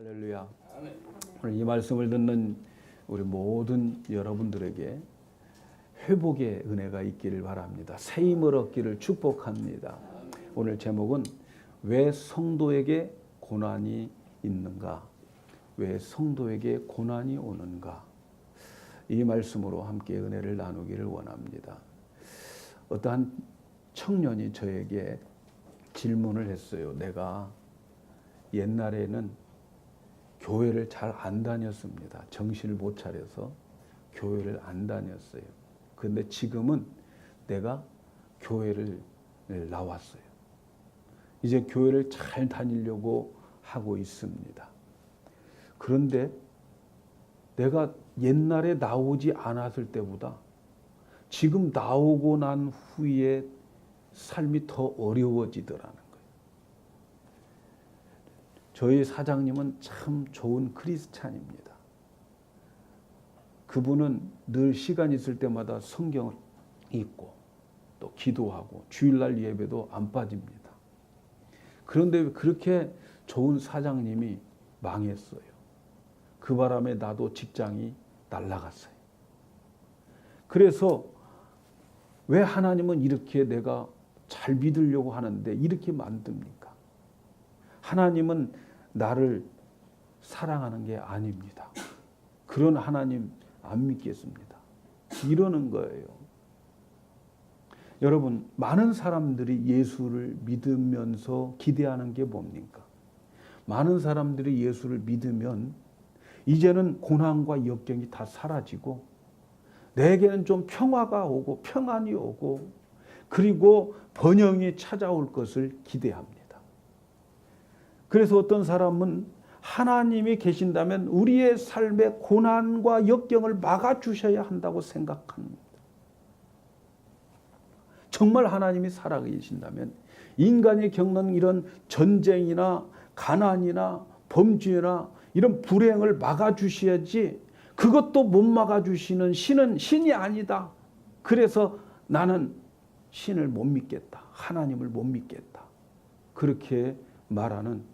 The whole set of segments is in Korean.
할렐루야. 오늘 이 말씀을 듣는 우리 모든 여러분들에게 회복의 은혜가 있기를 바랍니다. 새 힘을 얻기를 축복합니다. 오늘 제목은 왜 성도에게 고난이 있는가? 왜 성도에게 고난이 오는가? 이 말씀으로 함께 은혜를 나누기를 원합니다. 어떠한 청년이 저에게 질문을 했어요. 내가 옛날에는 교회를 잘 안 다녔습니다. 정신을 못 차려서 교회를 안 다녔어요. 그런데 지금은 내가 교회를 나왔어요. 이제 교회를 잘 다니려고 하고 있습니다. 그런데 내가 옛날에 나오지 않았을 때보다 지금 나오고 난 후에 삶이 더 어려워지더라는 거예요. 저희 사장님은 참 좋은 크리스찬입니다. 그분은 늘 시간 있을 때마다 성경을 읽고 또 기도하고 주일날 예배도 안 빠집니다. 그런데 그렇게 좋은 사장님이 망했어요. 그 바람에 나도 직장이 날아갔어요. 그래서 왜 하나님은 이렇게 내가 잘 믿으려고 하는데 이렇게 만듭니까? 하나님은 나를 사랑하는 게 아닙니다. 그런 하나님 안 믿겠습니다. 이러는 거예요. 여러분, 많은 사람들이 예수를 믿으면서 기대하는 게 뭡니까? 많은 사람들이 예수를 믿으면 이제는 고난과 역경이 다 사라지고 내게는 좀 평화가 오고 평안이 오고 그리고 번영이 찾아올 것을 기대합니다. 그래서 어떤 사람은 하나님이 계신다면 우리의 삶의 고난과 역경을 막아주셔야 한다고 생각합니다. 정말 하나님이 살아계신다면 인간이 겪는 이런 전쟁이나 가난이나 범죄나 이런 불행을 막아주셔야지 그것도 못 막아주시는 신은 신이 아니다. 그래서 나는 신을 못 믿겠다. 하나님을 못 믿겠다. 그렇게 말하는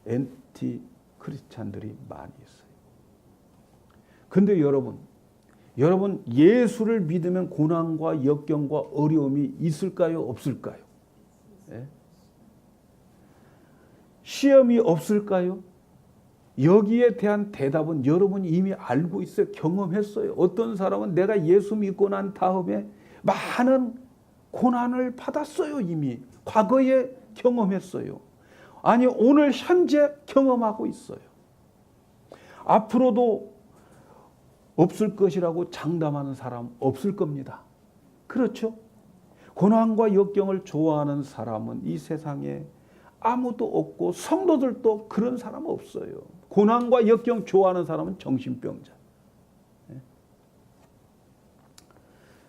엔티 크리스찬들이 많이 있어요. 근데 여러분 예수를 믿으면 고난과 역경과 어려움이 있을까요? 없을까요? 네? 시험이 없을까요? 여기에 대한 대답은 여러분이 이미 알고 있어요. 경험했어요. 어떤 사람은 내가 예수 믿고 난 다음에 많은 고난을 받았어요. 이미 과거에 경험했어요. 아니 오늘 현재 경험하고 있어요. 앞으로도 없을 것이라고 장담하는 사람 없을 겁니다. 그렇죠? 고난과 역경을 좋아하는 사람은 이 세상에 아무도 없고 성도들도 그런 사람 없어요. 고난과 역경 좋아하는 사람은 정신병자.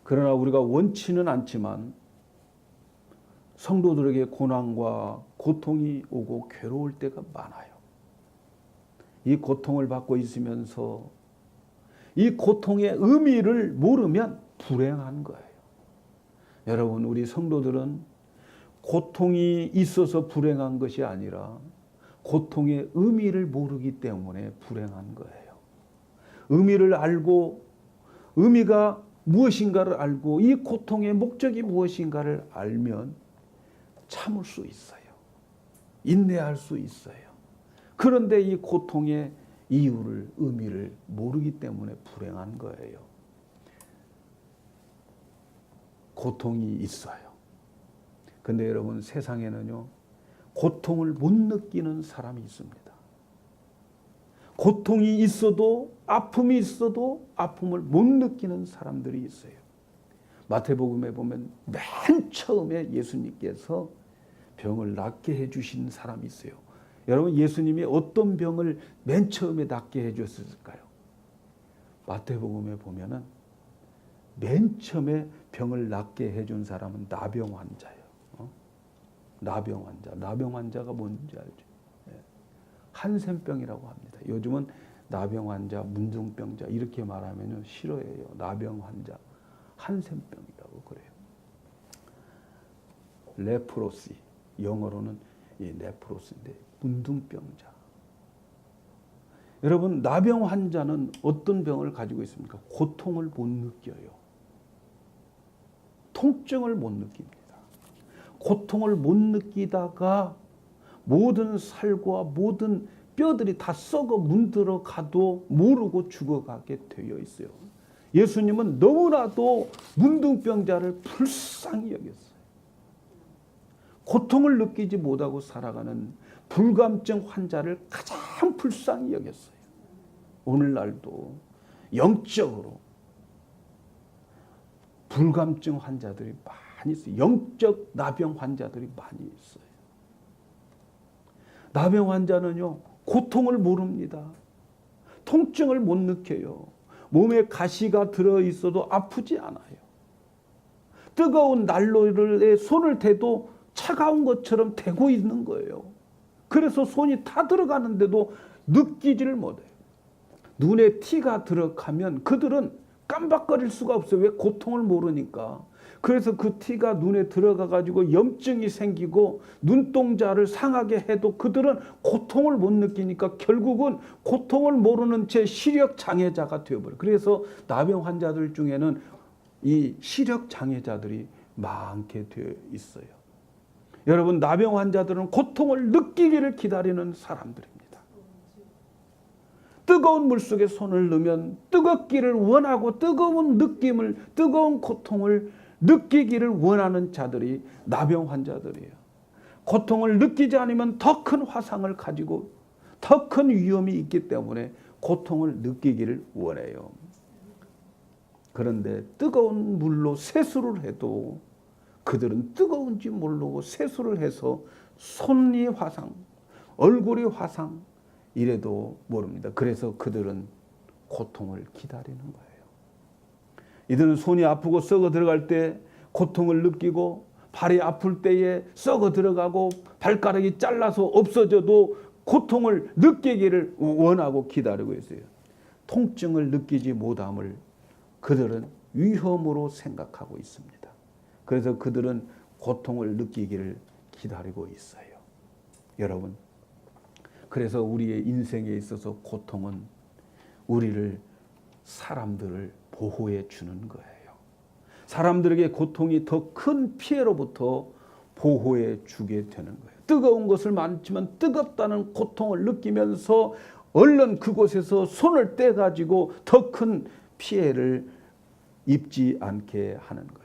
그러나 우리가 원치는 않지만 성도들에게 고난과 고통이 오고 괴로울 때가 많아요. 이 고통을 받고 있으면서 이 고통의 의미를 모르면 불행한 거예요. 여러분, 우리 성도들은 고통이 있어서 불행한 것이 아니라 고통의 의미를 모르기 때문에 불행한 거예요. 의미를 알고 의미가 무엇인가를 알고 이 고통의 목적이 무엇인가를 알면 참을 수 있어요. 인내할 수 있어요. 그런데 이 고통의 이유를, 의미를 모르기 때문에 불행한 거예요. 고통이 있어요. 근데 여러분, 세상에는요, 고통을 못 느끼는 사람이 있습니다. 고통이 있어도, 아픔이 있어도 아픔을 못 느끼는 사람들이 있어요. 마태복음에 보면 맨 처음에 예수님께서 병을 낫게 해주신 사람이 있어요. 여러분, 예수님이 어떤 병을 맨 처음에 낫게 해주셨을까요? 마태복음에 보면은 맨 처음에 병을 낫게 해준 사람은 나병 환자예요. 나병 환자. 나병 환자가 뭔지 알죠? 한센병이라고 합니다. 요즘은 나병 환자, 문둥병자 이렇게 말하면 싫어해요. 나병 환자, 한센병이라고 그래요. 레프로시, 영어로는 이 레프로스인데 문둥병자. 여러분, 나병 환자는 어떤 병을 가지고 있습니까? 고통을 못 느껴요. 통증을 못 느낍니다. 고통을 못 느끼다가 모든 살과 모든 뼈들이 다 썩어 문들어 가도 모르고 죽어가게 되어 있어요. 예수님은 너무나도 문둥병자를 불쌍히 여겼어요. 고통을 느끼지 못하고 살아가는 불감증 환자를 가장 불쌍히 여겼어요. 오늘날도 영적으로 불감증 환자들이 많이 있어요. 영적 나병 환자들이 많이 있어요. 나병 환자는요, 고통을 모릅니다. 통증을 못 느껴요. 몸에 가시가 들어있어도 아프지 않아요. 뜨거운 난로에 손을 대도 차가운 것처럼 대고 있는 거예요. 그래서 손이 다 들어가는데도 느끼지를 못해요. 눈에 티가 들어가면 그들은 깜박거릴 수가 없어요. 왜? 고통을 모르니까. 그래서 그 티가 눈에 들어가 가지고 염증이 생기고 눈동자를 상하게 해도 그들은 고통을 못 느끼니까 결국은 고통을 모르는 채 시력 장애자가 되어버려요. 그래서 나병 환자들 중에는 이 시력 장애자들이 많게 되어 있어요. 여러분, 나병 환자들은 고통을 느끼기를 기다리는 사람들입니다. 뜨거운 물속에 손을 넣으면 뜨겁기를 원하고 뜨거운 느낌을, 뜨거운 고통을 느끼기를 원하는 자들이 나병 환자들이에요. 고통을 느끼지 않으면 더 큰 화상을 가지고 더 큰 위험이 있기 때문에 고통을 느끼기를 원해요. 그런데 뜨거운 물로 세수를 해도 그들은 뜨거운지 모르고 세수를 해서 손이 화상, 얼굴이 화상 이래도 모릅니다. 그래서 그들은 고통을 기다리는 거예요. 이들은 손이 아프고 썩어 들어갈 때 고통을 느끼고 발이 아플 때에 썩어 들어가고 발가락이 잘라서 없어져도 고통을 느끼기를 원하고 기다리고 있어요. 통증을 느끼지 못함을 그들은 위험으로 생각하고 있습니다. 그래서 그들은 고통을 느끼기를 기다리고 있어요. 여러분, 그래서 우리의 인생에 있어서 고통은 우리를, 사람들을 보호해 주는 거예요. 사람들에게 고통이 더 큰 피해로부터 보호해 주게 되는 거예요. 뜨거운 것을 많지만 뜨겁다는 고통을 느끼면서 얼른 그곳에서 손을 떼가지고 더 큰 피해를 입지 않게 하는 거예요.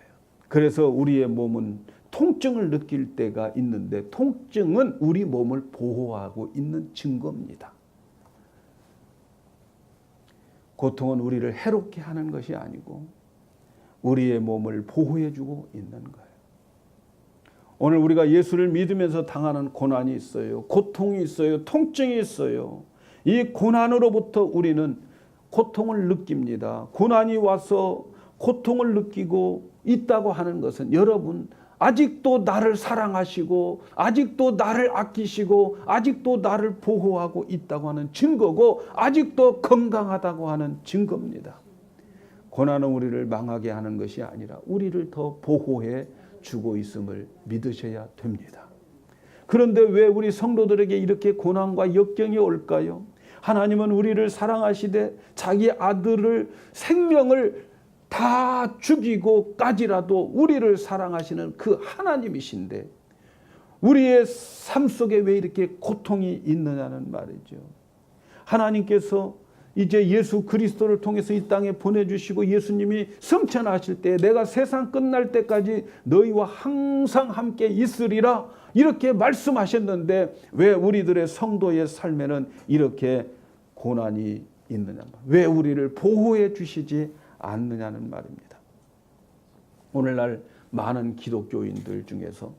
그래서 우리의 몸은 통증을 느낄 때가 있는데 통증은 우리 몸을 보호하고 있는 증거입니다. 고통은 우리를 해롭게 하는 것이 아니고 우리의 몸을 보호해주고 있는 거예요. 오늘 우리가 예수를 믿으면서 당하는 고난이 있어요. 고통이 있어요. 통증이 있어요. 이 고난으로부터 우리는 고통을 느낍니다. 고난이 와서 고통을 느끼고 있다고 하는 것은 여러분, 아직도 나를 사랑하시고 아직도 나를 아끼시고 아직도 나를 보호하고 있다고 하는 증거고 아직도 건강하다고 하는 증거입니다. 고난은 우리를 망하게 하는 것이 아니라 우리를 더 보호해 주고 있음을 믿으셔야 됩니다. 그런데 왜 우리 성도들에게 이렇게 고난과 역경이 올까요? 하나님은 우리를 사랑하시되 자기 아들을 생명을 다 죽이고까지라도 우리를 사랑하시는 그 하나님이신데 우리의 삶 속에 왜 이렇게 고통이 있느냐는 말이죠. 하나님께서 이제 예수 그리스도를 통해서 이 땅에 보내주시고 예수님이 승천하실 때 내가 세상 끝날 때까지 너희와 항상 함께 있으리라 이렇게 말씀하셨는데 왜 우리들의 성도의 삶에는 이렇게 고난이 있느냐, 왜 우리를 보호해 주시지 않느냐는 말입니다. 오늘날 많은 기독교인들 중에서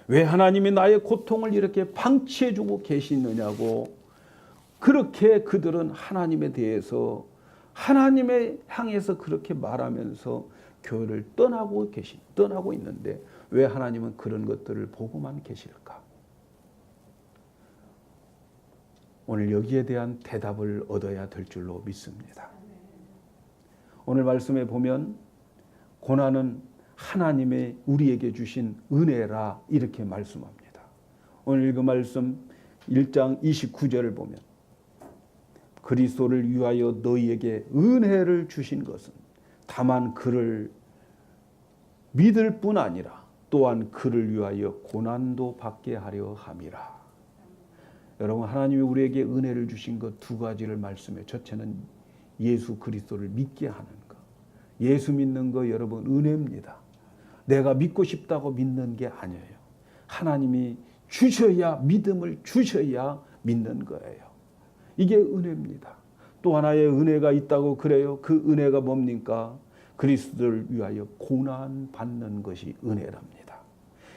왜 하나님이 나의 고통을 이렇게 방치해 주고 계시느냐고 그렇게 그들은 하나님에 대해서 하나님에 향해서 그렇게 말하면서 교회를 떠나고 있는데 왜 하나님은 그런 것들을 보고만 계실까? 오늘 여기에 대한 대답을 얻어야 될 줄로 믿습니다. 오늘 말씀에 보면 고난은 하나님의 우리에게 주신 은혜라 이렇게 말씀합니다. 오늘 읽은 말씀 1장 29절을 보면 그리스도를 위하여 너희에게 은혜를 주신 것은 다만 그를 믿을 뿐 아니라 또한 그를 위하여 고난도 받게 하려 함이라. 여러분, 하나님이 우리에게 은혜를 주신 것 두 가지를 말씀해. 첫째는 예수 그리스도를 믿게 하는 것. 예수 믿는 거 여러분 은혜입니다. 내가 믿고 싶다고 믿는 게 아니에요. 하나님이 주셔야, 믿음을 주셔야 믿는 거예요. 이게 은혜입니다. 또 하나의 은혜가 있다고 그래요. 그 은혜가 뭡니까? 그리스도를 위하여 고난 받는 것이 은혜랍니다.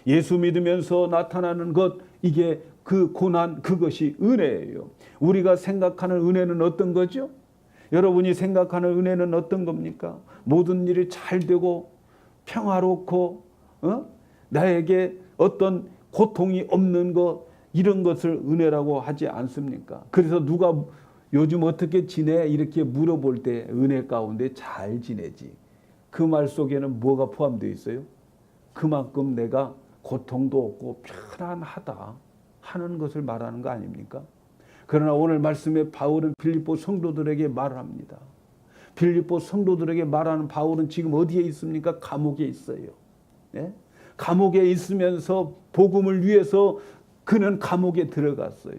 예수 믿으면서 나타나는 것, 이게 그 고난, 그것이 은혜예요. 우리가 생각하는 은혜는 어떤 거죠? 여러분이 생각하는 은혜는 어떤 겁니까? 모든 일이 잘 되고 평화롭고 나에게 어떤 고통이 없는 것, 이런 것을 은혜라고 하지 않습니까? 그래서 누가 요즘 어떻게 지내? 이렇게 물어볼 때 은혜 가운데 잘 지내지. 그 말 속에는 뭐가 포함되어 있어요? 그만큼 내가 고통도 없고 편안하다 하는 것을 말하는 거 아닙니까? 그러나 오늘 말씀에 바울은 빌립보 성도들에게 말합니다. 빌립보 성도들에게 말하는 바울은 지금 어디에 있습니까? 감옥에 있어요. 네? 감옥에 있으면서 복음을 위해서 그는 감옥에 들어갔어요.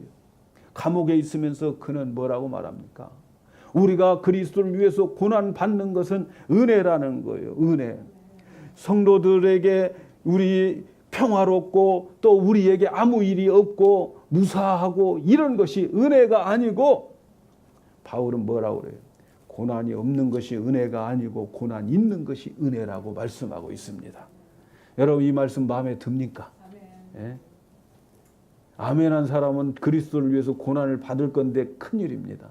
감옥에 있으면서 그는 뭐라고 말합니까? 우리가 그리스도를 위해서 고난 받는 것은 은혜라는 거예요. 은혜. 성도들에게 우리 평화롭고 또 우리에게 아무 일이 없고 무사하고 이런 것이 은혜가 아니고, 바울은 뭐라고 그래요? 고난이 없는 것이 은혜가 아니고 고난 있는 것이 은혜라고 말씀하고 있습니다. 여러분, 이 말씀 마음에 듭니까? 예? 아멘한 사람은 그리스도를 위해서 고난을 받을 건데 큰일입니다.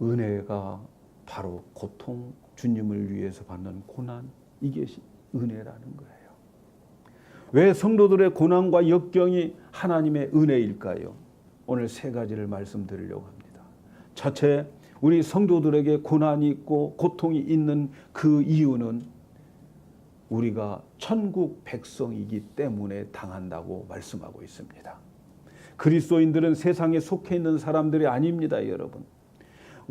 은혜가 바로 고통, 주님을 위해서 받는 고난, 이게 은혜라는 거예요. 왜 성도들의 고난과 역경이 하나님의 은혜일까요? 오늘 세 가지를 말씀드리려고 합니다. 첫째, 우리 성도들에게 고난이 있고 고통이 있는 그 이유는 우리가 천국 백성이기 때문에 당한다고 말씀하고 있습니다. 그리스도인들은 세상에 속해 있는 사람들이 아닙니다, 여러분.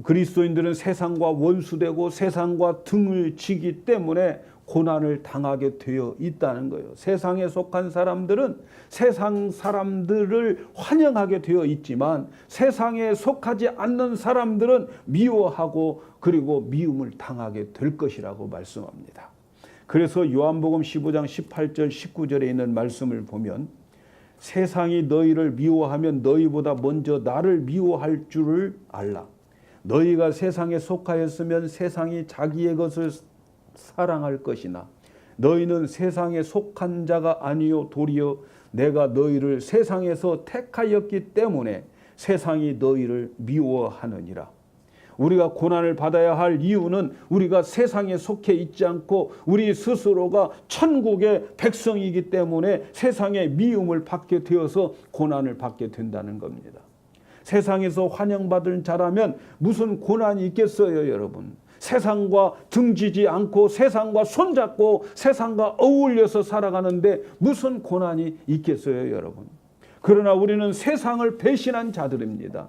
그리스도인들은 세상과 원수되고 세상과 등을 지기 때문에 고난을 당하게 되어 있다는 거예요. 세상에 속한 사람들은 세상 사람들을 환영하게 되어 있지만 세상에 속하지 않는 사람들은 미워하고 그리고 미움을 당하게 될 것이라고 말씀합니다. 그래서 요한복음 15장 18절 19절에 있는 말씀을 보면, 세상이 너희를 미워하면 너희보다 먼저 나를 미워할 줄을 알라. 너희가 세상에 속하였으면 세상이 자기의 것을 사랑할 것이나 너희는 세상에 속한 자가 아니요 도리어 내가 너희를 세상에서 택하였기 때문에 세상이 너희를 미워하느니라. 우리가 고난을 받아야 할 이유는 우리가 세상에 속해 있지 않고 우리 스스로가 천국의 백성이기 때문에 세상의 미움을 받게 되어서 고난을 받게 된다는 겁니다. 세상에서 환영받을 자라면 무슨 고난이 있겠어요, 여러분? 세상과 등지지 않고 세상과 손잡고 세상과 어울려서 살아가는데 무슨 고난이 있겠어요, 여러분? 그러나 우리는 세상을 배신한 자들입니다.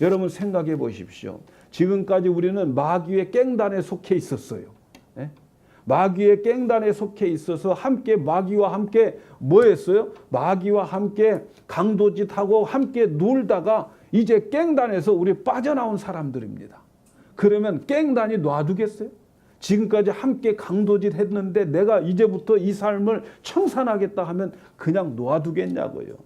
여러분 생각해 보십시오. 지금까지 우리는 마귀의 깽단에 속해 있었어요. 네? 마귀의 깽단에 속해 있어서 함께 마귀와 함께 뭐 했어요? 마귀와 함께 강도짓하고 함께 놀다가 이제 깽단에서 우리 빠져나온 사람들입니다. 그러면 깽단이 놔두겠어요? 지금까지 함께 강도짓 했는데 내가 이제부터 이 삶을 청산하겠다 하면 그냥 놔두겠냐고요.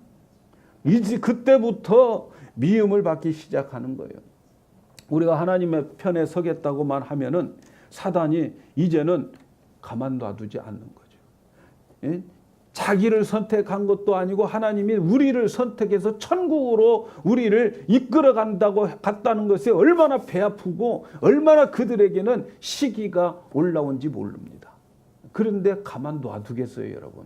이제 그때부터 미움을 받기 시작하는 거예요. 우리가 하나님의 편에 서겠다고만 하면은 사단이 이제는 가만 놔두지 않는 거죠. 예? 자기를 선택한 것도 아니고 하나님이 우리를 선택해서 천국으로 우리를 이끌어 갔다는 것이 얼마나 배 아프고 얼마나 그들에게는 시기가 올라온지 모릅니다. 그런데 가만 놔두겠어요, 여러분?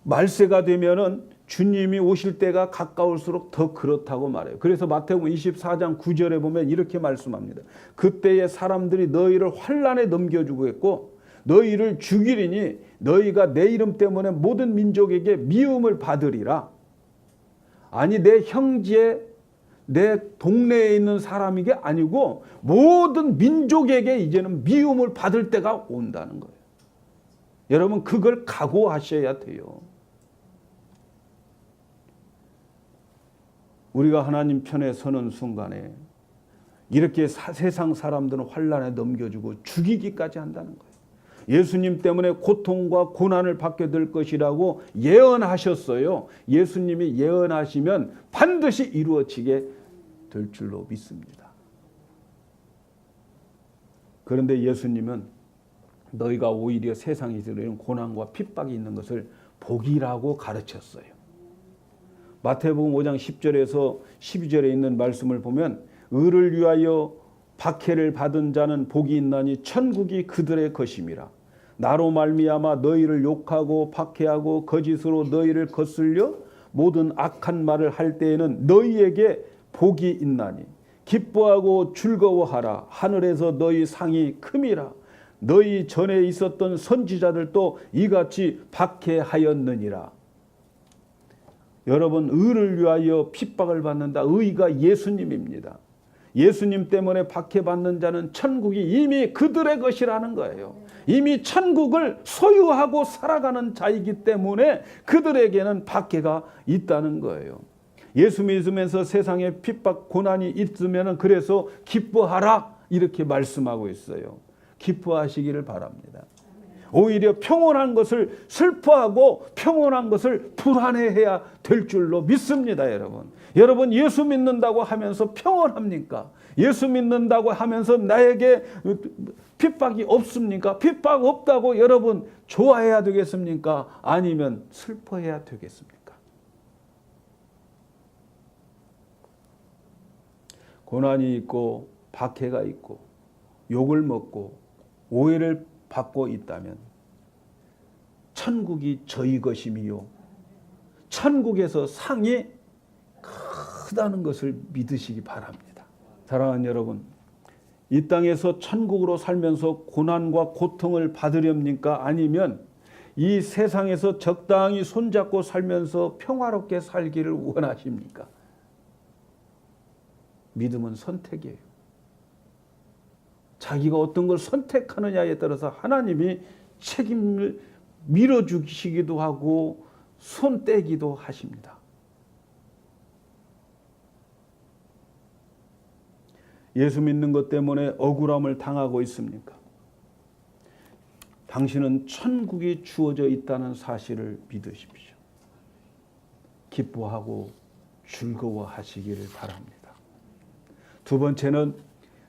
말세가 되면은 주님이 오실 때가 가까울수록 더 그렇다고 말해요. 그래서 마태복음 24장 9절에 보면 이렇게 말씀합니다. 그때에 사람들이 너희를 환난에 넘겨주겠고 너희를 죽이리니 너희가 내 이름 때문에 모든 민족에게 미움을 받으리라. 아니 내 형제 내 동네에 있는 사람에게 아니고 모든 민족에게 이제는 미움을 받을 때가 온다는 거예요. 여러분 그걸 각오하셔야 돼요. 우리가 하나님 편에 서는 순간에 이렇게 세상 사람들은 환난에 넘겨주고 죽이기까지 한다는 거예요. 예수님 때문에 고통과 고난을 받게 될 것이라고 예언하셨어요. 예수님이 예언하시면 반드시 이루어지게 될 줄로 믿습니다. 그런데 예수님은 너희가 오히려 세상에서 이런 고난과 핍박이 있는 것을 복이라고 가르쳤어요. 마태복음 5장 10절에서 12절에 있는 말씀을 보면 의를 위하여 박해를 받은 자는 복이 있나니 천국이 그들의 것임이라. 나로 말미암아 너희를 욕하고 박해하고 거짓으로 너희를 거슬려 모든 악한 말을 할 때에는 너희에게 복이 있나니 기뻐하고 즐거워하라. 하늘에서 너희 상이 큼이라. 너희 전에 있었던 선지자들도 이같이 박해하였느니라. 여러분 의를 위하여 핍박을 받는다. 의가 예수님입니다. 예수님 때문에 박해받는 자는 천국이 이미 그들의 것이라는 거예요. 이미 천국을 소유하고 살아가는 자이기 때문에 그들에게는 박해가 있다는 거예요. 예수 믿으면서 세상에 핍박 고난이 있으면 그래서 기뻐하라 이렇게 말씀하고 있어요. 기뻐하시기를 바랍니다. 오히려 평온한 것을 슬퍼하고 평온한 것을 불안해해야 될 줄로 믿습니다. 여러분 예수 믿는다고 하면서 평온합니까? 예수 믿는다고 하면서 나에게 핍박이 없습니까? 핍박 없다고 여러분 좋아해야 되겠습니까? 아니면 슬퍼해야 되겠습니까? 고난이 있고 박해가 있고 욕을 먹고 오해를 받고 있다면 천국이 저희 것임이요 천국에서 상이 크다는 것을 믿으시기 바랍니다. 사랑하는 여러분, 이 땅에서 천국으로 살면서 고난과 고통을 받으렵니까? 아니면 이 세상에서 적당히 손잡고 살면서 평화롭게 살기를 원하십니까? 믿음은 선택이에요. 자기가 어떤 걸 선택하느냐에 따라서 하나님이 책임을 밀어주시기도 하고 손 떼기도 하십니다. 예수 믿는 것 때문에 억울함을 당하고 있습니까? 당신은 천국이 주어져 있다는 사실을 믿으십시오. 기뻐하고 즐거워하시기를 바랍니다. 두 번째는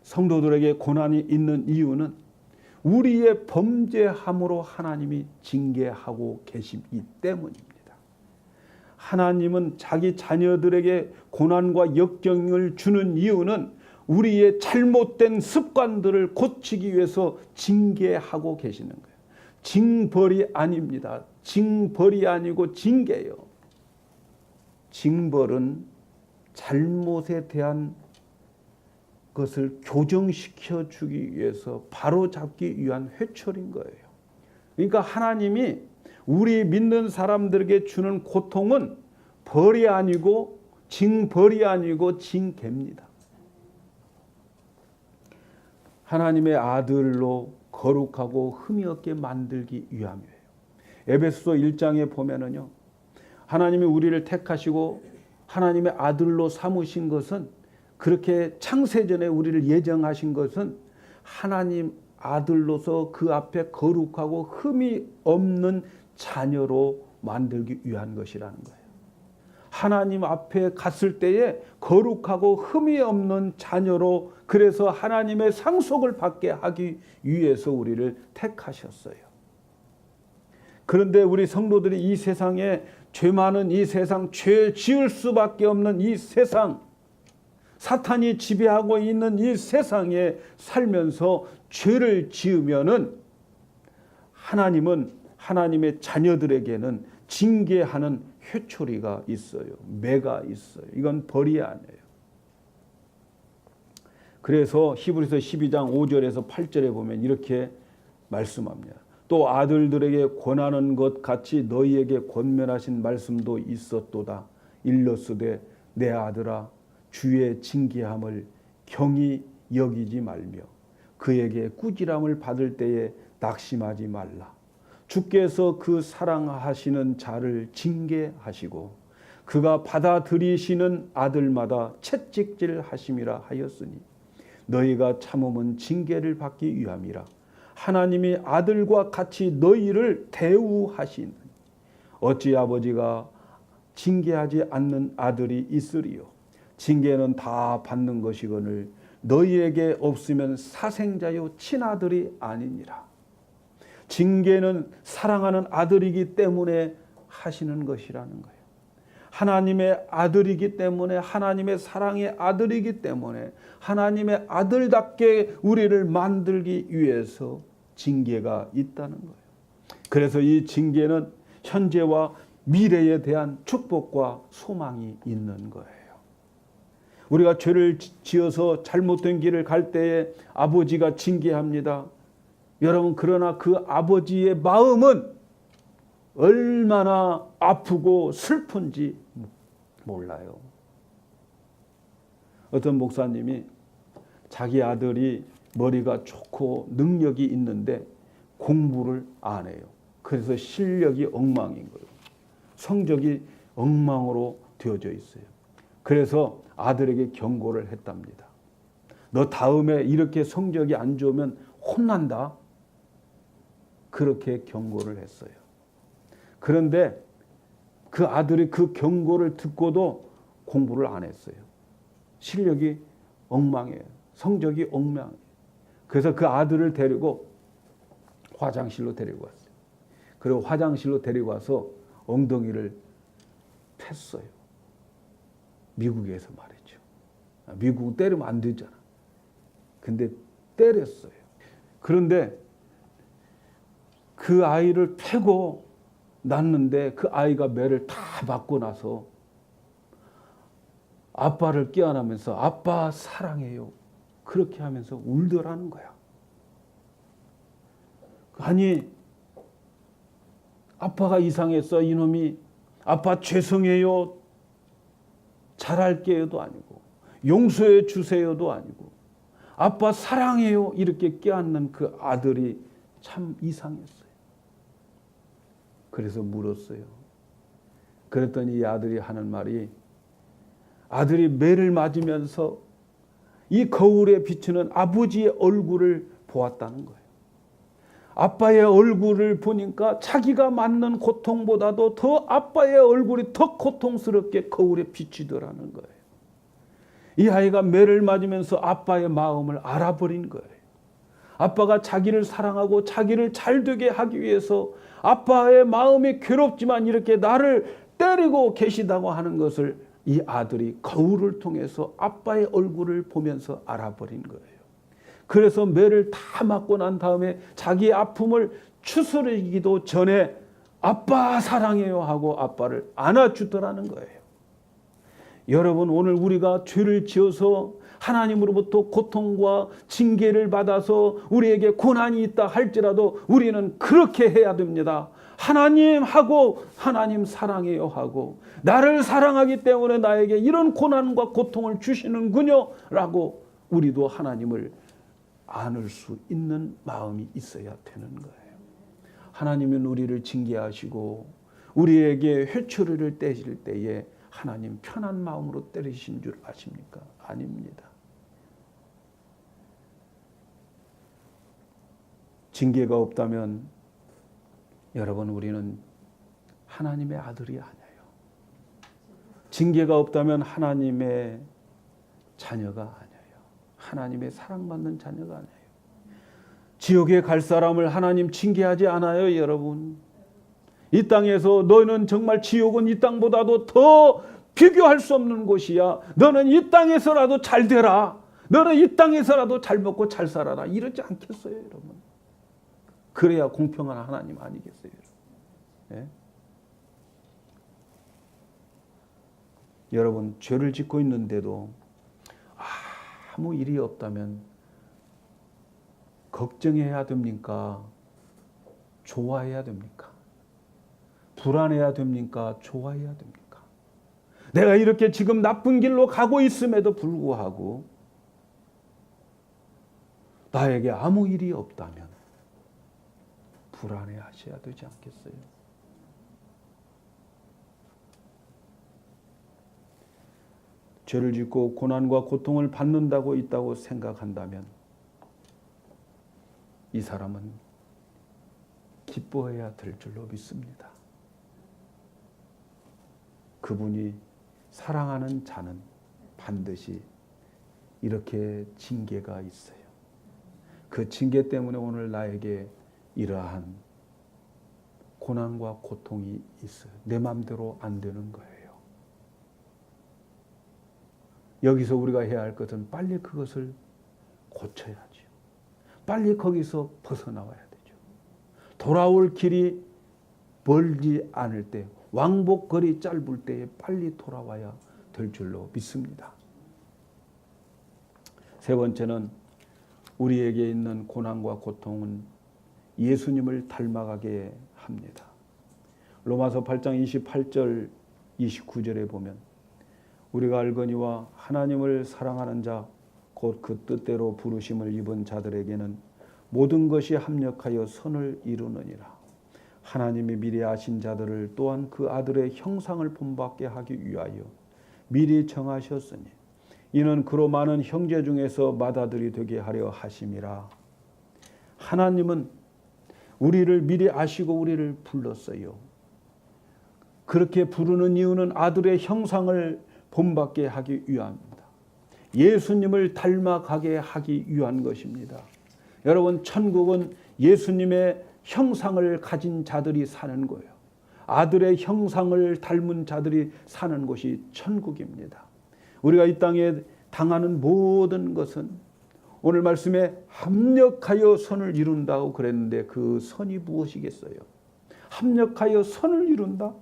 성도들에게 고난이 있는 이유는 우리의 범죄함으로 하나님이 징계하고 계시기 때문입니다. 하나님은 자기 자녀들에게 고난과 역경을 주는 이유는 우리의 잘못된 습관들을 고치기 위해서 징계하고 계시는 거예요. 징벌이 아닙니다. 징벌이 아니고 징계예요. 징벌은 잘못에 대한 것을 교정시켜 주기 위해서 바로잡기 위한 회초리인 거예요. 그러니까 하나님이 우리 믿는 사람들에게 주는 고통은 벌이 아니고 징벌이 아니고 징계입니다. 하나님의 아들로 거룩하고 흠이 없게 만들기 위함이에요. 에베소서 1장에 보면은요, 하나님이 우리를 택하시고 하나님의 아들로 삼으신 것은 그렇게 창세전에 우리를 예정하신 것은 하나님 아들로서 그 앞에 거룩하고 흠이 없는 자녀로 만들기 위한 것이라는 거예요. 하나님 앞에 갔을 때에 거룩하고 흠이 없는 자녀로 그래서 하나님의 상속을 받게 하기 위해서 우리를 택하셨어요. 그런데 우리 성도들이 이 세상에 죄 많은 이 세상, 죄 지을 수밖에 없는 이 세상, 사탄이 지배하고 있는 이 세상에 살면서 죄를 지으면은 하나님은 하나님의 자녀들에게는 징계하는 회초리가 있어요. 매가 있어요. 이건 벌이 아니에요. 그래서 히브리서 12장 5절에서 8절에 보면 이렇게 말씀합니다. 또 아들들에게 권하는 것 같이 너희에게 권면하신 말씀도 있었도다. 일러스되 내 아들아 주의 징계함을 경히 여기지 말며 그에게 꾸지람을 받을 때에 낙심하지 말라. 주께서 그 사랑하시는 자를 징계하시고 그가 받아들이시는 아들마다 채찍질 하심이라 하였으니 너희가 참음은 징계를 받기 위함이라. 하나님이 아들과 같이 너희를 대우하시니 어찌 아버지가 징계하지 않는 아들이 있으리요. 징계는 다 받는 것이거늘 너희에게 없으면 사생자요 친아들이 아니니라. 징계는 사랑하는 아들이기 때문에 하시는 것이라는 거예요. 하나님의 아들이기 때문에, 하나님의 사랑의 아들이기 때문에, 하나님의 아들답게 우리를 만들기 위해서 징계가 있다는 거예요. 그래서 이 징계는 현재와 미래에 대한 축복과 소망이 있는 거예요. 우리가 죄를 지어서 잘못된 길을 갈 때에 아버지가 징계합니다. 여러분, 그러나 그 아버지의 마음은 얼마나 아프고 슬픈지 몰라요. 어떤 목사님이 자기 아들이 머리가 좋고 능력이 있는데 공부를 안 해요. 그래서 실력이 엉망인 거예요. 성적이 엉망으로 되어져 있어요. 그래서 아들에게 경고를 했답니다. 너 다음에 이렇게 성적이 안 좋으면 혼난다. 그렇게 경고를 했어요. 그런데 그 아들이 그 경고를 듣고도 공부를 안 했어요. 실력이 엉망이에요. 성적이 엉망이에요. 그래서 그 아들을 데리고 화장실로 데리고 왔어요. 그리고 화장실로 데리고 와서 엉덩이를 팼어요. 미국에서 말이죠. 미국은 때리면 안 되잖아. 근데 때렸어요. 그런데 그 아이를 패고 났는데 그 아이가 매를 다 맞고 나서 아빠를 끼어나면서 아빠 사랑해요. 그렇게 하면서 울더라는 거야. 아니, 아빠가 이상했어. 이놈이 아빠 죄송해요. 잘할게요도 아니고 용서해 주세요도 아니고 아빠 사랑해요. 이렇게 껴안는 그 아들이 참 이상했어요. 그래서 물었어요. 그랬더니 이 아들이 하는 말이 아들이 매를 맞으면서 이 거울에 비추는 아버지의 얼굴을 보았다는 거예요. 아빠의 얼굴을 보니까 자기가 맞는 고통보다도 더 아빠의 얼굴이 더 고통스럽게 거울에 비치더라는 거예요. 이 아이가 매를 맞으면서 아빠의 마음을 알아버린 거예요. 아빠가 자기를 사랑하고 자기를 잘되게 하기 위해서 아빠의 마음이 괴롭지만 이렇게 나를 때리고 계시다고 하는 것을 이 아들이 거울을 통해서 아빠의 얼굴을 보면서 알아버린 거예요. 그래서 매를 다 맞고 난 다음에 자기의 아픔을 추스르기도 전에 아빠 사랑해요 하고 아빠를 안아주더라는 거예요. 여러분, 오늘 우리가 죄를 지어서 하나님으로부터 고통과 징계를 받아서 우리에게 고난이 있다 할지라도 우리는 그렇게 해야 됩니다. 하나님 하고 하나님 사랑해요 하고 나를 사랑하기 때문에 나에게 이런 고난과 고통을 주시는군요 라고 우리도 하나님을 안을 수 있는 마음이 있어야 되는 거예요. 하나님은 우리를 징계하시고 우리에게 회초리를 떼실 때에 하나님 편한 마음으로 때리신 줄 아십니까? 아닙니다. 징계가 없다면 여러분, 우리는 하나님의 아들이 아니에요. 징계가 없다면 하나님의 자녀가 아니에요. 하나님의 사랑받는 자녀가 아니에요. 지옥에 갈 사람을 하나님 징계하지 않아요, 여러분. 이 땅에서 너는 정말 지옥은 이 땅보다도 더 비교할 수 없는 곳이야. 너는 이 땅에서라도 잘 되라. 너는 이 땅에서라도 잘 먹고 잘 살아라. 이러지 않겠어요, 여러분. 그래야 공평한 하나님 아니겠어요, 여러분. 예? 여러분, 죄를 짓고 있는데도 아무 일이 없다면 걱정해야 됩니까? 좋아해야 됩니까? 불안해야 됩니까? 좋아해야 됩니까? 내가 이렇게 지금 나쁜 길로 가고 있음에도 불구하고 나에게 아무 일이 없다면 불안해 하셔야 되지 않겠어요? 죄를 짓고 고난과 고통을 받는다고 있다고 생각한다면 이 사람은 기뻐해야 될 줄로 믿습니다. 그분이 사랑하는 자는 반드시 이렇게 징계가 있어요. 그 징계 때문에 오늘 나에게 이러한 고난과 고통이 있어요. 내 마음대로 안 되는 거예요. 여기서 우리가 해야 할 것은 빨리 그것을 고쳐야죠. 빨리 거기서 벗어나와야 되죠. 돌아올 길이 멀지 않을 때, 왕복거리 짧을 때에 빨리 돌아와야 될 줄로 믿습니다. 세 번째는 우리에게 있는 고난과 고통은 예수님을 닮아가게 합니다. 로마서 8장 28절 29절에 보면 우리가 알거니와 하나님을 사랑하는 자 곧 그 뜻대로 부르심을 입은 자들에게는 모든 것이 합력하여 선을 이루느니라. 하나님이 미리 아신 자들을 또한 그 아들의 형상을 본받게 하기 위하여 미리 정하셨으니 이는 그로 많은 형제 중에서 맏아들이 되게 하려 하심이라. 하나님은 우리를 미리 아시고 우리를 불렀어요. 그렇게 부르는 이유는 아들의 형상을 본받게 하기 위함입니다. 예수님을 닮아가게 하기 위한 것입니다. 여러분, 천국은 예수님의 형상을 가진 자들이 사는 거예요. 아들의 형상을 닮은 자들이 사는 곳이 천국입니다. 우리가 이 땅에 당하는 모든 것은 오늘 말씀에 합력하여 선을 이룬다고 그랬는데 그 선이 무엇이겠어요? 합력하여 선을 이룬다?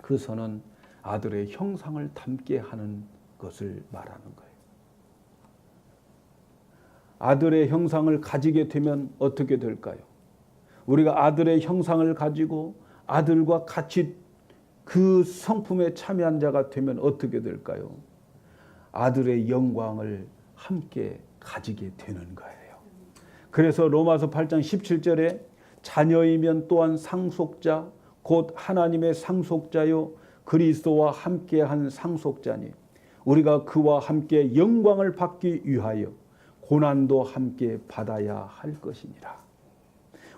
그 선은 아들의 형상을 닮게 하는 것을 말하는 거예요. 아들의 형상을 가지게 되면 어떻게 될까요? 우리가 아들의 형상을 가지고 아들과 같이 그 성품에 참여한 자가 되면 어떻게 될까요? 아들의 영광을 함께 가지게 되는 거예요. 그래서 로마서 8장 17절에 자녀이면 또한 상속자 곧 하나님의 상속자요 그리스도와 함께한 상속자니 우리가 그와 함께 영광을 받기 위하여 고난도 함께 받아야 할 것이니라.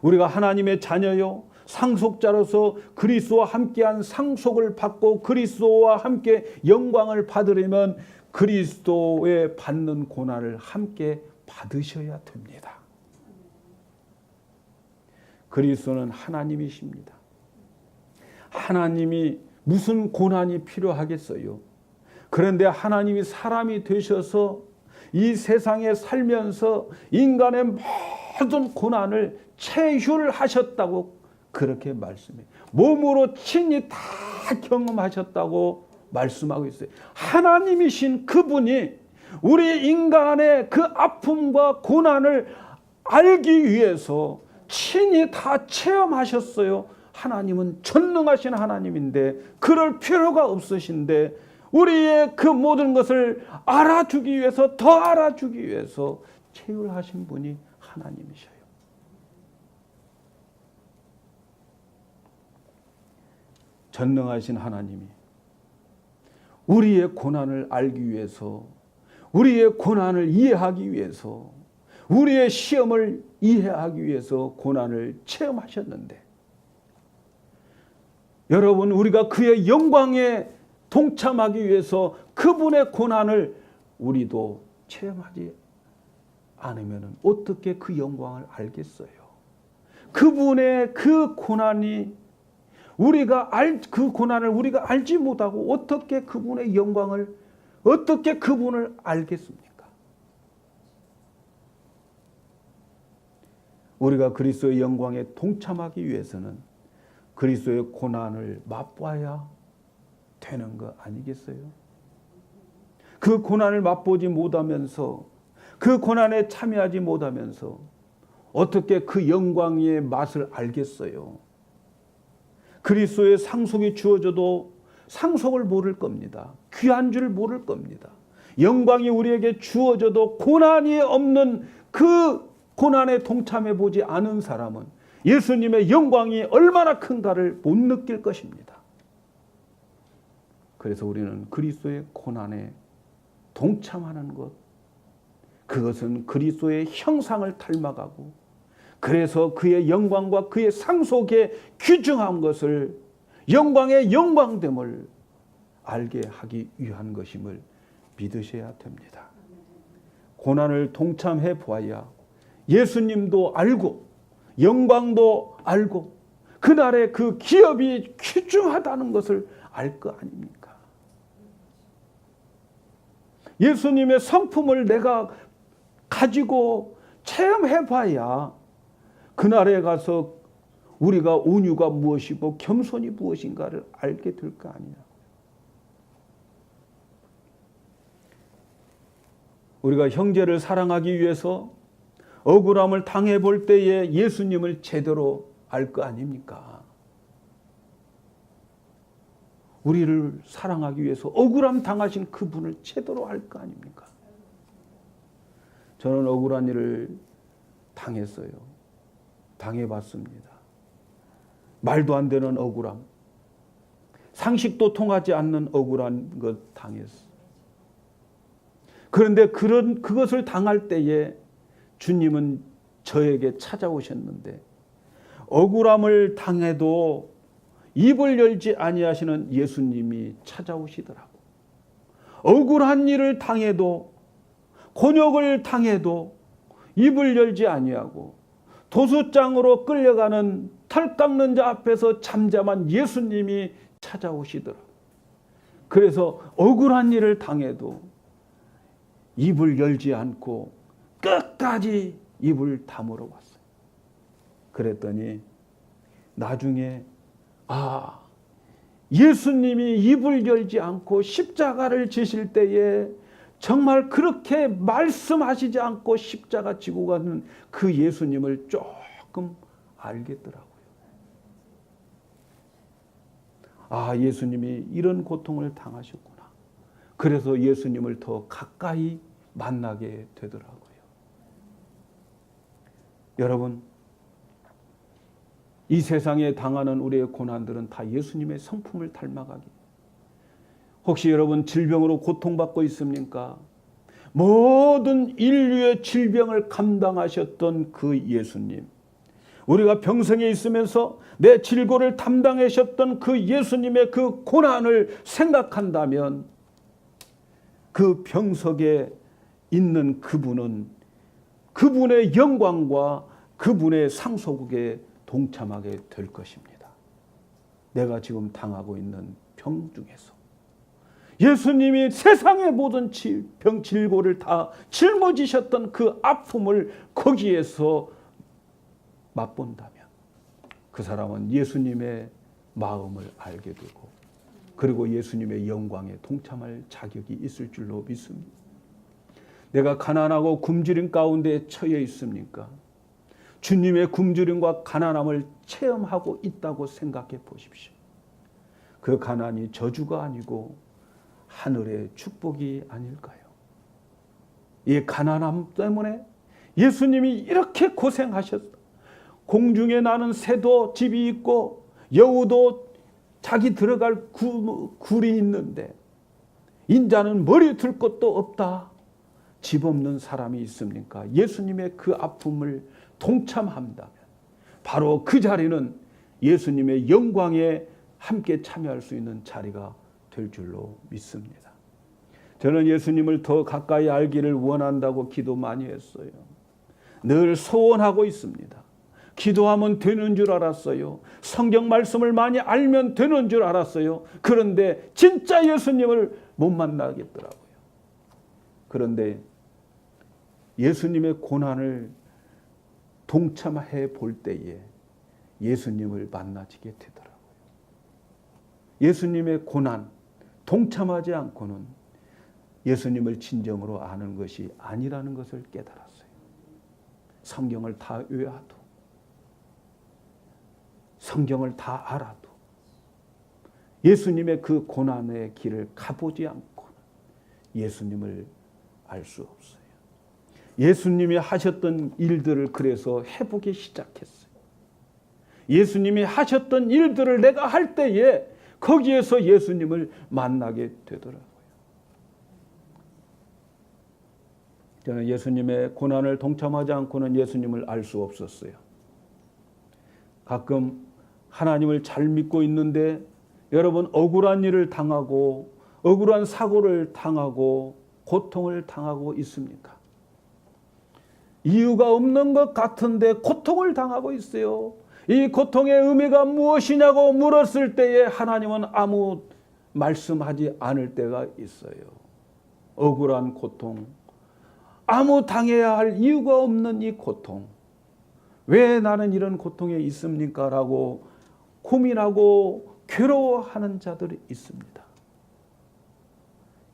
우리가 하나님의 자녀요 상속자로서 그리스도와 함께한 상속을 받고 그리스도와 함께 영광을 받으려면 그리스도의 받는 고난을 함께 받으셔야 됩니다. 그리스도는 하나님이십니다. 하나님이 무슨 고난이 필요하겠어요? 그런데 하나님이 사람이 되셔서 이 세상에 살면서 인간의 모든 고난을 체휼하셨다고 그렇게 말씀해요. 몸으로 친히 다 경험하셨다고 말씀하고 있어요. 하나님이신 그분이 우리 인간의 그 아픔과 고난을 알기 위해서 친히 다 체험하셨어요. 하나님은 전능하신 하나님인데 그럴 필요가 없으신데 우리의 그 모든 것을 알아주기 위해서 더 알아주기 위해서 체휼하신 분이 하나님이셔요. 전능하신 하나님이 우리의 고난을 알기 위해서 우리의 고난을 이해하기 위해서 우리의 시험을 이해하기 위해서 고난을 체험하셨는데 여러분 우리가 그의 영광에 동참하기 위해서 그분의 고난을 우리도 체험하지 않으면 어떻게 그 영광을 알겠어요? 그분의 그 고난이 그 고난을 우리가 알지 못하고 어떻게 그분의 영광을 어떻게 그분을 알겠습니까? 우리가 그리스도의 영광에 동참하기 위해서는 그리스도의 고난을 맛봐야 되는 거 아니겠어요? 그 고난을 맛보지 못하면서 그 고난에 참여하지 못하면서 어떻게 그 영광의 맛을 알겠어요? 그리스도의 상속이 주어져도 상속을 모를 겁니다. 귀한 줄 모를 겁니다. 영광이 우리에게 주어져도 고난이 없는 그 고난에 동참해 보지 않은 사람은 예수님의 영광이 얼마나 큰가를 못 느낄 것입니다. 그래서 우리는 그리스도의 고난에 동참하는 것, 그것은 그리스도의 형상을 닮아가고 그래서 그의 영광과 그의 상속에 귀중한 것을 영광의 영광됨을 알게 하기 위한 것임을 믿으셔야 됩니다. 고난을 동참해 보아야 예수님도 알고 영광도 알고 그날의 그 기업이 귀중하다는 것을 알 거 아닙니까? 예수님의 성품을 내가 가지고 체험해 봐야 그날에 가서 우리가 온유가 무엇이고 겸손이 무엇인가를 알게 될 거 아니냐. 우리가 형제를 사랑하기 위해서 억울함을 당해볼 때에 예수님을 제대로 알 거 아닙니까? 우리를 사랑하기 위해서 억울함 당하신 그분을 제대로 알 거 아닙니까? 저는 억울한 일을 당했어요. 당해봤습니다. 말도 안 되는 억울함, 상식도 통하지 않는 억울한 것 당했어. 그런데 그것을 당할 때에 주님은 저에게 찾아오셨는데 억울함을 당해도 입을 열지 아니하시는 예수님이 찾아오시더라고. 억울한 일을 당해도 곤욕을 당해도 입을 열지 아니하고 도수장으로 끌려가는 털 깎는 자 앞에서 잠잠한 예수님이 찾아오시더라. 그래서 억울한 일을 당해도 입을 열지 않고 끝까지 입을 다물어 왔어요. 그랬더니 나중에 예수님이 입을 열지 않고 십자가를 지실 때에 정말 그렇게 말씀하시지 않고 십자가 지고 가는 그 예수님을 조금 알겠더라고요. 예수님이 이런 고통을 당하셨구나. 그래서 예수님을 더 가까이 만나게 되더라고요. 여러분, 이 세상에 당하는 우리의 고난들은 다 예수님의 성품을 닮아가기. 혹시 여러분 질병으로 고통받고 있습니까? 모든 인류의 질병을 감당하셨던 그 예수님, 우리가 병성에 있으면서 내 질고를 담당하셨던 그 예수님의 그 고난을 생각한다면 그 병석에 있는 그분은 그분의 영광과 그분의 상속에 동참하게 될 것입니다. 내가 지금 당하고 있는 병 중에서 예수님이 세상의 모든 질고를 다 짊어지셨던 그 아픔을 거기에서 맛본다면 그 사람은 예수님의 마음을 알게 되고 그리고 예수님의 영광에 동참할 자격이 있을 줄로 믿습니다. 내가 가난하고 굶주림 가운데 처해 있습니까? 주님의 굶주림과 가난함을 체험하고 있다고 생각해 보십시오. 그 가난이 저주가 아니고 하늘의 축복이 아닐까요? 이 가난함 때문에 예수님이 이렇게 고생하셨다. 공중에 나는 새도 집이 있고 여우도 자기 들어갈 굴이 있는데 인자는 머리 둘 곳도 없다. 집 없는 사람이 있습니까? 예수님의 그 아픔을 동참한다면 바로 그 자리는 예수님의 영광에 함께 참여할 수 있는 자리가 될 줄로 믿습니다. 저는 예수님을 더 가까이 알기를 원한다고 기도 많이 했어요. 늘 소원하고 있습니다. 기도하면 되는 줄 알았어요. 성경 말씀을 많이 알면 되는 줄 알았어요. 그런데 진짜 예수님을 못 만나겠더라고요. 그런데 예수님의 고난을 동참해 볼 때에 예수님을 만나지게 되더라고요. 예수님의 고난 동참하지 않고는 예수님을 진정으로 아는 것이 아니라는 것을 깨달았어요. 성경을 다 외워도, 성경을 다 알아도 예수님의 그 고난의 길을 가보지 않고는 예수님을 알 수 없어요. 예수님이 하셨던 일들을 그래서 해보기 시작했어요. 예수님이 하셨던 일들을 내가 할 때에 거기에서 예수님을 만나게 되더라고요. 저는 예수님의 고난을 동참하지 않고는 예수님을 알 수 없었어요. 가끔 하나님을 잘 믿고 있는데 여러분 억울한 일을 당하고 억울한 사고를 당하고 고통을 당하고 있습니까? 이유가 없는 것 같은데 고통을 당하고 있어요. 이 고통의 의미가 무엇이냐고 물었을 때에 하나님은 아무 말씀하지 않을 때가 있어요. 억울한 고통, 아무 당해야 할 이유가 없는 이 고통, 왜 나는 이런 고통에 있습니까? 라고 고민하고 괴로워하는 자들이 있습니다.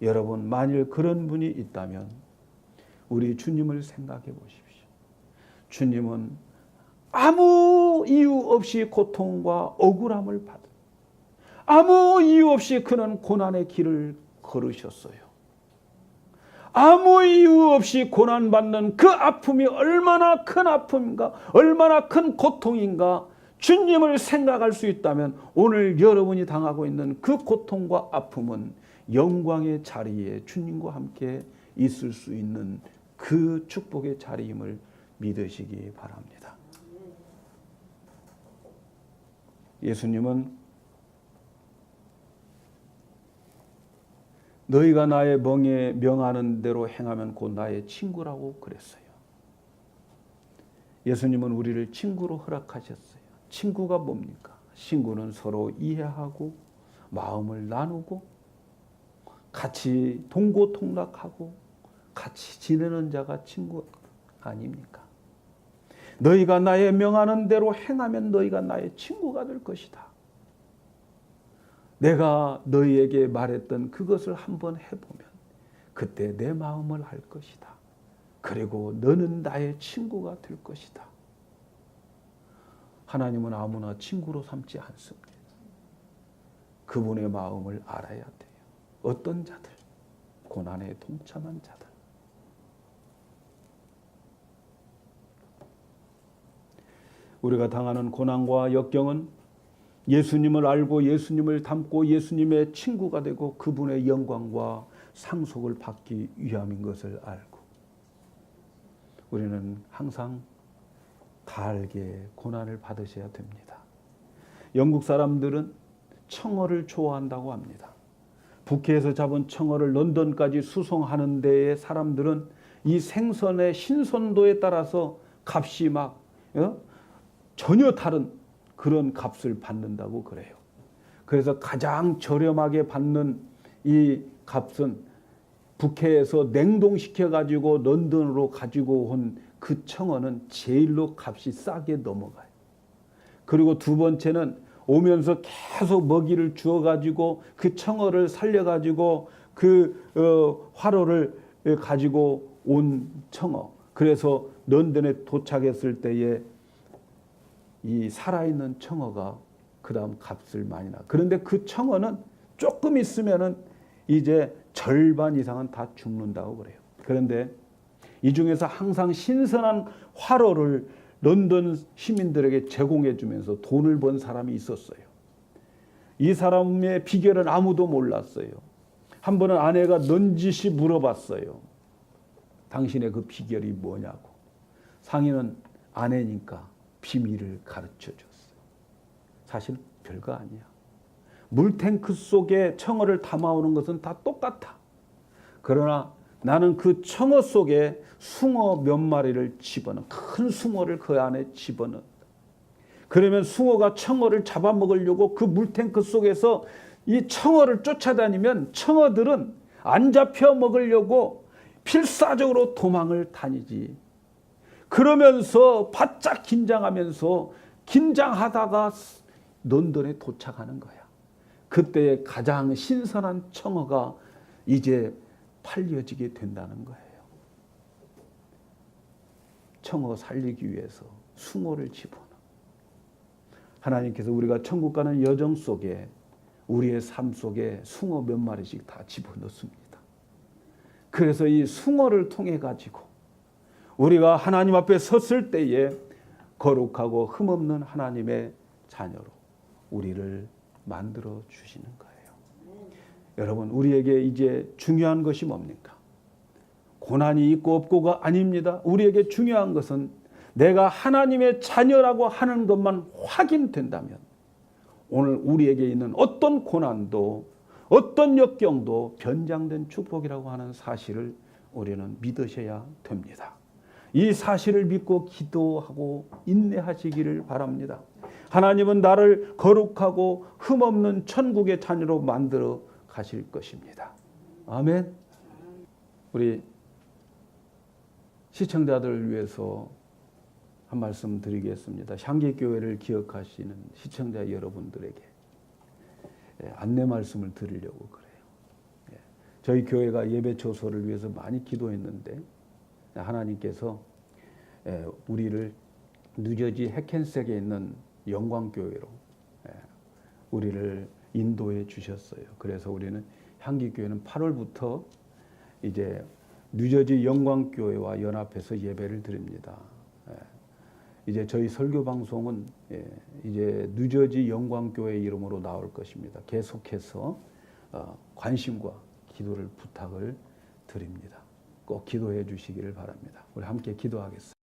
여러분, 만일 그런 분이 있다면 우리 주님을 생각해 보십시오. 주님은 아무 이유 없이 고통과 억울함을 받은, 아무 이유 없이 그는 고난의 길을 걸으셨어요. 아무 이유 없이 고난받는 그 아픔이 얼마나 큰 아픔인가, 얼마나 큰 고통인가, 주님을 생각할 수 있다면 오늘 여러분이 당하고 있는 그 고통과 아픔은 영광의 자리에 주님과 함께 있을 수 있는 그 축복의 자리임을 믿으시기 바랍니다. 예수님은 너희가 나의 멍에 명하는 대로 행하면 곧 나의 친구라고 그랬어요. 예수님은 우리를 친구로 허락하셨어요. 친구가 뭡니까? 친구는 서로 이해하고 마음을 나누고 같이 동고통락하고 같이 지내는 자가 친구 아닙니까? 너희가 나의 명하는 대로 행하면 너희가 나의 친구가 될 것이다. 내가 너희에게 말했던 그것을 한번 해보면 그때 내 마음을 알 것이다. 그리고 너는 나의 친구가 될 것이다. 하나님은 아무나 친구로 삼지 않습니다. 그분의 마음을 알아야 돼요. 어떤 자들? 고난에 동참한 자들. 우리가 당하는 고난과 역경은 예수님을 알고 예수님을 닮고 예수님의 친구가 되고 그분의 영광과 상속을 받기 위함인 것을 알고 우리는 항상 달게 고난을 받으셔야 됩니다. 영국 사람들은 청어를 좋아한다고 합니다. 북해에서 잡은 청어를 런던까지 수송하는 데에 사람들은 이 생선의 신선도에 따라서 값이 막 전혀 다른 그런 값을 받는다고 그래요. 그래서 가장 저렴하게 받는 이 값은 북해에서 냉동시켜 가지고 런던으로 가지고 온 그 청어는 제일로 값이 싸게 넘어가요. 그리고 두 번째는 오면서 계속 먹이를 주어 가지고 그 청어를 살려 가지고 그 화로를 가지고 온 청어. 그래서 런던에 도착했을 때에 이 살아있는 청어가 그 다음 값을 많이 나. 그런데 그 청어는 조금 있으면은 이제 절반 이상은 다 죽는다고 그래요. 그런데 이 중에서 항상 신선한 화로를 런던 시민들에게 제공해 주면서 돈을 번 사람이 있었어요. 이 사람의 비결은 아무도 몰랐어요. 한 번은 아내가 넌지시 물어봤어요. 당신의 그 비결이 뭐냐고. 상인은 아내니까 비밀을 가르쳐 줬어요. 사실 별거 아니야. 물탱크 속에 청어를 담아오는 것은 다 똑같아. 그러나 나는 그 청어 속에 숭어 몇 마리를 집어넣어. 큰 숭어를 그 안에 집어넣어. 그러면 숭어가 청어를 잡아먹으려고 그 물탱크 속에서 이 청어를 쫓아다니면 청어들은 안 잡혀 먹으려고 필사적으로 도망을 다니지. 그러면서 바짝 긴장하면서 긴장하다가 런던에 도착하는 거야. 그때의 가장 신선한 청어가 이제 팔려지게 된다는 거예요. 청어 살리기 위해서 숭어를 집어넣어. 하나님께서 우리가 천국 가는 여정 속에 우리의 삶 속에 숭어 몇 마리씩 다 집어넣습니다. 그래서 이 숭어를 통해 가지고 우리가 하나님 앞에 섰을 때에 거룩하고 흠없는 하나님의 자녀로 우리를 만들어 주시는 거예요. 여러분, 우리에게 이제 중요한 것이 뭡니까? 고난이 있고 없고가 아닙니다. 우리에게 중요한 것은 내가 하나님의 자녀라고 하는 것만 확인된다면 오늘 우리에게 있는 어떤 고난도 어떤 역경도 변장된 축복이라고 하는 사실을 우리는 믿으셔야 됩니다. 이 사실을 믿고 기도하고 인내하시기를 바랍니다. 하나님은 나를 거룩하고 흠없는 천국의 자녀로 만들어 가실 것입니다. 아멘. 우리 시청자들을 위해서 한 말씀 드리겠습니다. 향기교회를 기억하시는 시청자 여러분들에게 안내 말씀을 드리려고 그래요. 저희 교회가 예배 조소를 위해서 많이 기도했는데 하나님께서 우리를 뉴저지 해켄색에 있는 영광교회로 우리를 인도해 주셨어요. 그래서 우리는 향기교회는 8월부터 이제 뉴저지 영광교회와 연합해서 예배를 드립니다. 이제 저희 설교 방송은 이제 뉴저지 영광교회 이름으로 나올 것입니다. 계속해서 관심과 기도를 부탁을 드립니다. 꼭 기도해 주시기를 바랍니다. 우리 함께 기도하겠습니다.